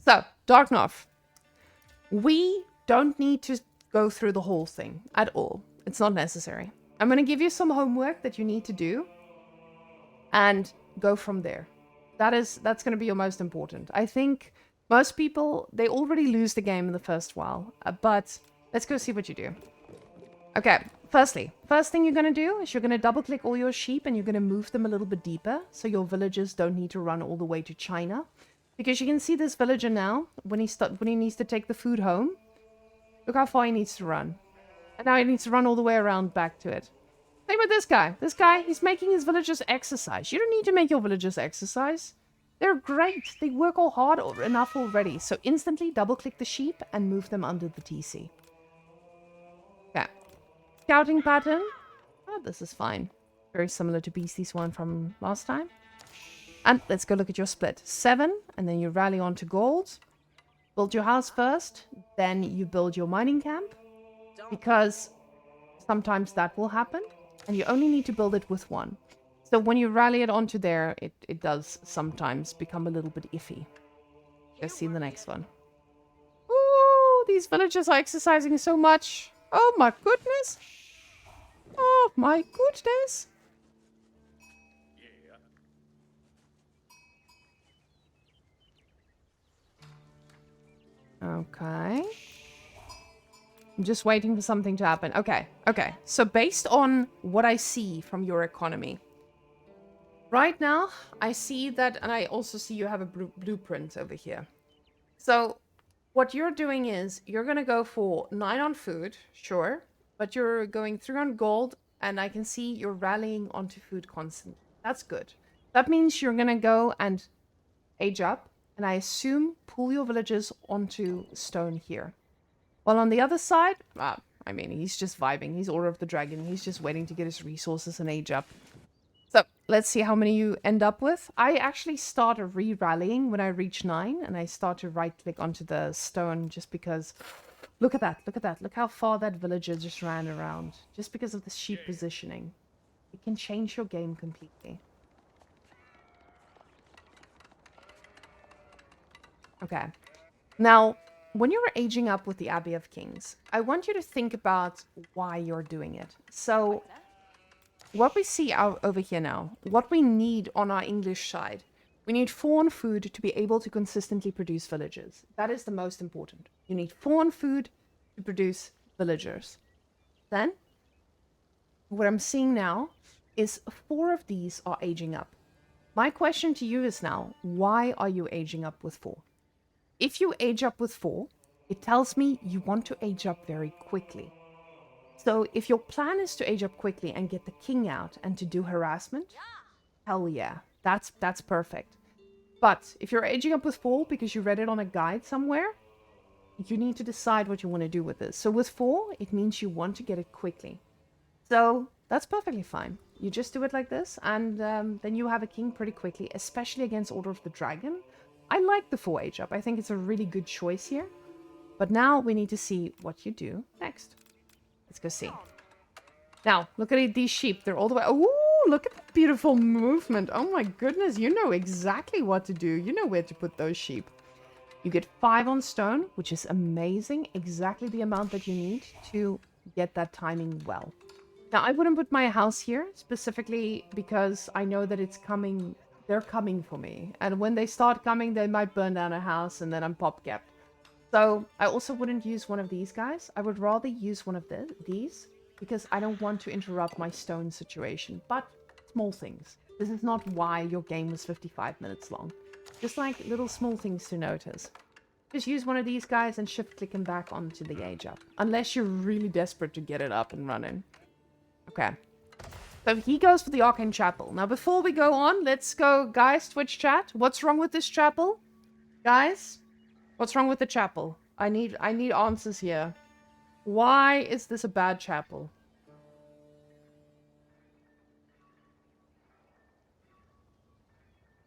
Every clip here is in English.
So, Dark North. We don't need to go through the whole thing at all. It's not necessary. I'm going to give you some homework that you need to do and go from there. That's going to be your most important. I think most people, they already lose the game in the first while, but let's go see what you do. Okay, first thing you're going to do is you're going to double click all your sheep and you're going to move them a little bit deeper so your villagers don't need to run all the way to China. Because you can see this villager now, when he needs to take the food home, look how far he needs to run. And now he needs to run all the way around back to it. Same with this guy. This guy, he's making his villagers exercise. You don't need to make your villagers exercise. They're great. They work all hard enough already. So instantly double-click the sheep and move them under the TC. Okay. Scouting pattern. Oh, this is fine. Very similar to Beastie's one from last time. And let's go look at your split. 7, and then you rally onto gold. Build your house first. Then you build your mining camp. Because sometimes that will happen. And you only need to build it with 1. So when you rally it onto there, it does sometimes become a little bit iffy. Let's see the next one. Ooh, these villagers are exercising so much. Oh my goodness. Oh my goodness. Okay. I'm just waiting for something to happen. Okay. So based on what I see from your economy, right now, I see that, and I also see you have a blueprint over here. So what you're doing is you're going to go for 9 on food, sure, but you're going 3 on gold, and I can see you're rallying onto food constantly. That's good. That means you're going to go and age up, and I assume pull your villagers onto stone here. While on the other side, I mean, he's just vibing. He's Order of the Dragon. He's just waiting to get his resources and age up. So let's see how many you end up with. I actually start re-rallying when I reach 9, and I start to right-click onto the stone just because... Look at that. Look how far that villager just ran around. Just because of the sheep positioning. It can change your game completely. Okay. Now, when you're aging up with the Abbey of Kings, I want you to think about why you're doing it. So, what we see over here now, what we need on our English side, we need 4 on food to be able to consistently produce villagers. That is the most important. You need 4 on food to produce villagers. Then, what I'm seeing now is 4 of these are aging up. My question to you is now, why are you aging up with 4? If you age up with 4, it tells me you want to age up very quickly. So if your plan is to age up quickly and get the king out and to do harassment, hell yeah, that's perfect. But if you're aging up with 4 because you read it on a guide somewhere, you need to decide what you want to do with this. So with 4, it means you want to get it quickly. So that's perfectly fine. You just do it like this, and then you have a king pretty quickly, especially against Order of the Dragon. I like the 4 age up. I think it's a really good choice here. But now we need to see what you do next. Let's go see. Now, look at these sheep. They're all the way... Ooh, look at the beautiful movement. Oh my goodness, you know exactly what to do. You know where to put those sheep. You get 5 on stone, which is amazing. Exactly the amount that you need to get that timing well. Now, I wouldn't put my house here, specifically because I know that it's coming... They're coming for me. And when they start coming, they might burn down a house and then I'm pop-capped. So I also wouldn't use one of these guys. I would rather use one of these because I don't want to interrupt my stone situation. But small things. This is not why your game was 55 minutes long. Just like little small things to notice. Just use one of these guys and shift-click him back onto the age up. Unless you're really desperate to get it up and running. Okay. So he goes for the Aachen Chapel. Now, before we go on, let's go, guys, Twitch chat. What's wrong with this chapel? Guys, what's wrong with the chapel? I need answers here. Why is this a bad chapel?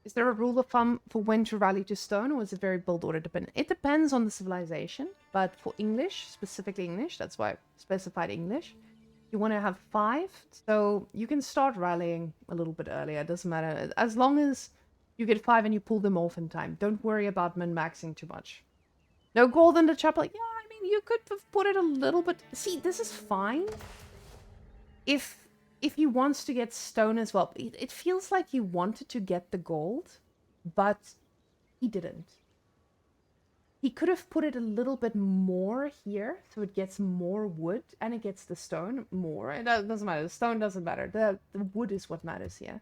Is there a rule of thumb for when to rally to stone, or is it very build order dependent? It depends on the civilization, but for English, specifically English, that's why I specified English. You want to have 5, so you can start rallying a little bit earlier. It doesn't matter. As long as You get 5 and you pull them off in time. Don't worry about min-maxing too much. No gold in the chapel. Yeah, I mean, you could have put it a little bit... See, this is fine. If he wants to get stone as well. It feels like he wanted to get the gold, but he didn't. He could have put it a little bit more here, so it gets more wood, and it gets the stone more. It doesn't matter. The stone doesn't matter. The wood is what matters here.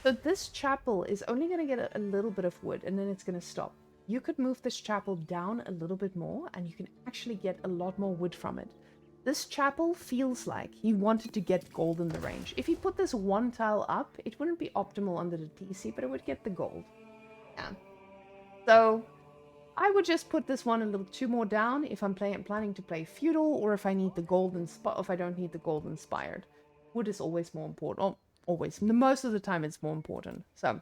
So this chapel is only going to get a little bit of wood, and then it's going to stop. You could move this chapel down a little bit more, and you can actually get a lot more wood from it. This chapel feels like he wanted to get gold in the range. If he put this one tile up, it wouldn't be optimal under the TC, but it would get the gold. Yeah. So I would just put this one a little 2 more down if I'm planning to play feudal, or if I need the gold if I don't need the gold inspired. Wood is always more important. Oh, always. Most of the time it's more important. So,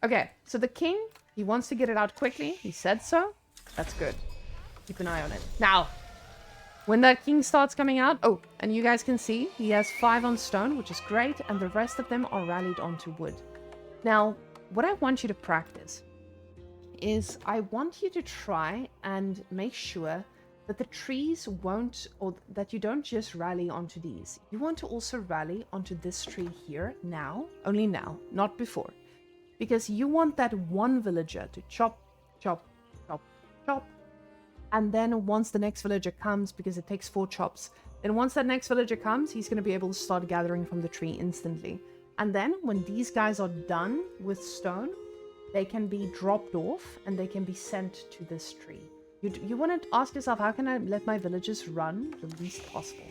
okay. So the king, he wants to get it out quickly. He said so. That's good. Keep an eye on it. Now, when that king starts coming out, oh, and you guys can see he has 5 on stone, which is great, and the rest of them are rallied onto wood. Now, what I want you to practice is I want you to try and make sure that the trees won't, or that you don't just rally onto these. You want to also rally onto this tree here now, only now, not before. Because you want that one villager to chop, chop, chop, chop. And then once the next villager comes, because it takes 4 chops, then once that next villager comes, he's going to be able to start gathering from the tree instantly. And then when these guys are done with stone, they can be dropped off and they can be sent to this tree. You want to ask yourself, how can I let my villagers run the least possible?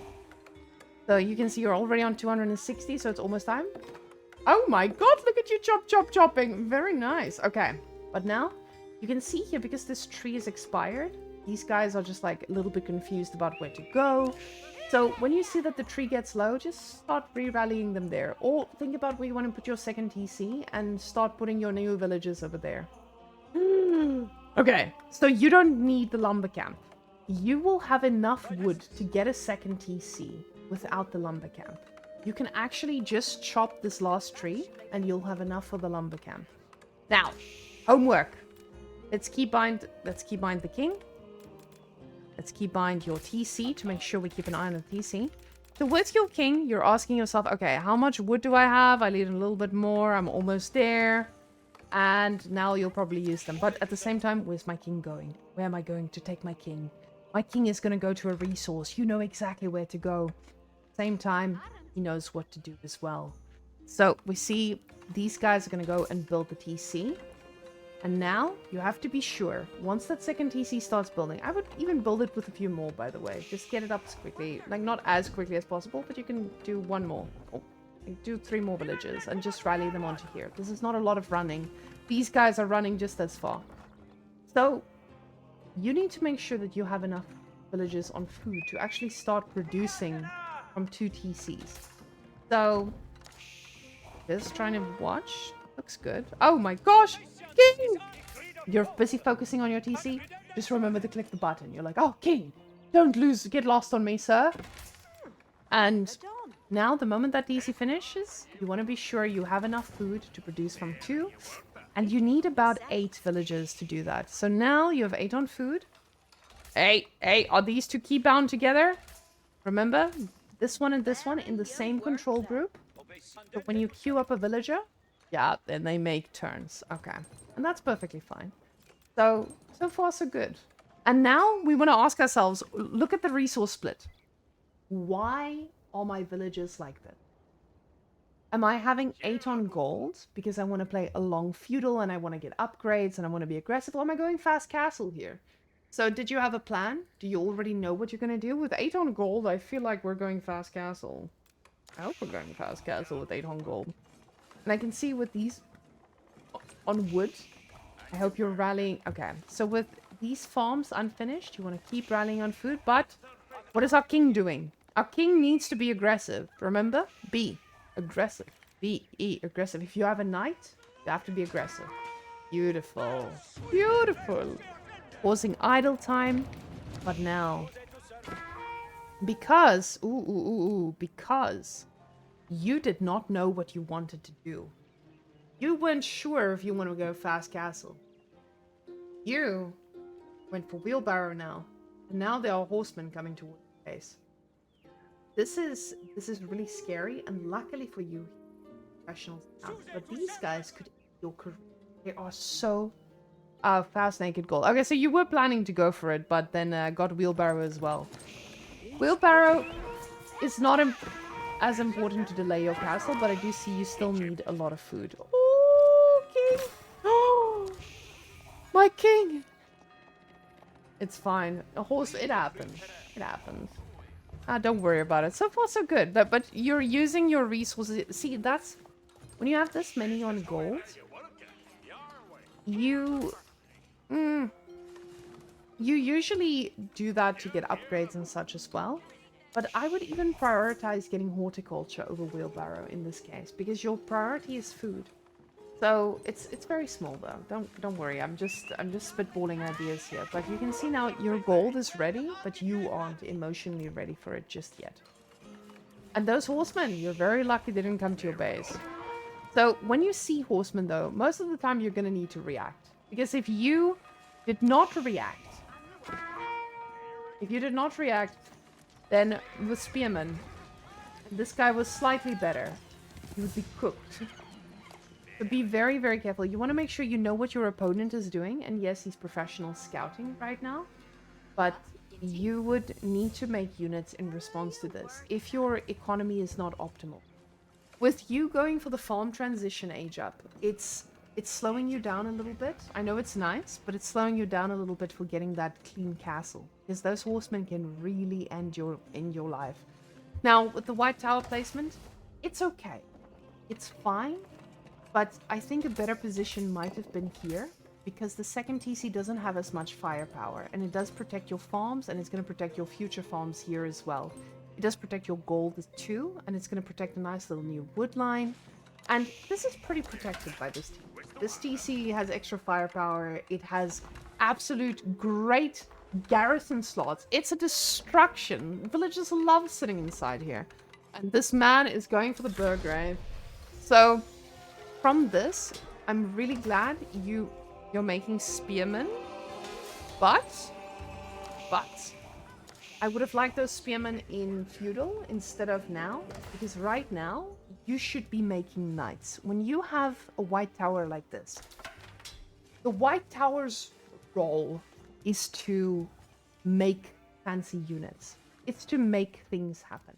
So you can see you're already on 260, so it's almost time. Oh my god, look at you chopping. Very nice. Okay, but now you can see here, because this tree is expired, these guys are just like a little bit confused about where to go. So when you see that the tree gets low, just start re-rallying them there. Or think about where you want to put your second TC and start putting your new villages over there. Okay, so you don't need the lumber camp. You will have enough wood to get a second TC without the lumber camp. You can actually just chop this last tree and you'll have enough for the lumber camp. Now, homework. Let's keybind the king. Let's keybind your TC to make sure we keep an eye on the TC. So with your king, you're asking yourself, okay, how much wood do I have? I need a little bit more. I'm almost there. And now you'll probably use them. But at the same time, where's my king going? Where am I going to take my king? My king is going to go to a resource. You know exactly where to go. Same time, he knows what to do as well. So we see these guys are going to go and build the TC. And now you have to be sure, once that second TC starts building, I would even build it with a few more, by the way. Just get it up as quickly, like not as quickly as possible, but you can do 1 more. Oh, do 3 more villages and just rally them onto here. This is not a lot of running. These guys are running just as far. So you need to make sure that you have enough villages on food to actually start producing from 2 TCs. So just trying to watch. Looks good. Oh my gosh! King! You're busy focusing on your TC. Just remember to click the button. You're like, oh, king! Don't get lost on me, sir. And now, the moment that TC finishes, you want to be sure you have enough food to produce from 2. And you need about 8 villagers to do that. So now you have 8 on food. Hey, are these 2 key bound together? Remember, this one and this one in the same control group. So when you queue up a villager, yeah, then they make turns. Okay. And that's perfectly fine. So far so good. And now we want to ask ourselves, look at the resource split. Why are my villagers like that? Am I having 8 on gold because I want to play a long feudal and I want to get upgrades and I want to be aggressive? Or am I going fast castle here? So did you have a plan? Do you already know what you're going to do? With 8 on gold, I feel like we're going fast castle. I hope we're going fast castle with 8 on gold. And I can see with these on wood, I hope you're rallying. Okay, so with these farms unfinished, you want to keep rallying on food. But what is our king doing? Our king needs to be aggressive. Remember? B. Aggressive. B-E. Aggressive. If you have a knight, you have to be aggressive. Beautiful. Beautiful. Pausing idle time. But now, because, because you did not know what you wanted to do. You weren't sure if you want to go fast castle. You went for wheelbarrow now. And now there are horsemen coming towards the base. This is really scary, and luckily for you, professionals now. But these guys could end your career. They are so fast naked gold. Okay, so you were planning to go for it, but then got wheelbarrow as well. Wheelbarrow is not as important to delay your castle, but I do see you still need a lot of food. Oh, king! Oh, my king! It's fine. A horse, it happens. It happens. Don't worry about it. So far, so good. But you're using your resources. See, that's... When you have this many on gold, you... you usually do that to get upgrades and such as well. But I would even prioritize getting horticulture over wheelbarrow in this case, because your priority is food. So it's very small though. Don't worry. I'm just spitballing ideas here. But you can see now your gold is ready, but you aren't emotionally ready for it just yet. And those horsemen, you're very lucky they didn't come to your base. So when you see horsemen though, most of the time you're gonna need to react. Because if you did not react, then with spearmen, this guy was slightly better. He would be cooked. But be very, very careful. You want to make sure you know what your opponent is doing. And yes, he's professional scouting right now. But you would need to make units in response to this if your economy is not optimal. With you going for the farm transition age up, it's slowing you down a little bit. I know it's nice, but it's slowing you down a little bit for getting that clean castle. Because those horsemen can really end your life. Now, with the white tower placement, it's okay. It's fine. But I think a better position might have been here, because the second TC doesn't have as much firepower, and it does protect your farms, and it's going to protect your future farms here as well. It does protect your gold too, and it's going to protect a nice little new wood line. And this is pretty protected by this TC. This TC has extra firepower. It has absolute great garrison slots. It's a destruction. Villagers love sitting inside here. And this man is going for the Burgrave. So... from this, I'm really glad you're making spearmen, but I would have liked those spearmen in feudal instead of now, because right now you should be making knights. When you have a white tower like this, the white tower's role is to make fancy units. It's to make things happen.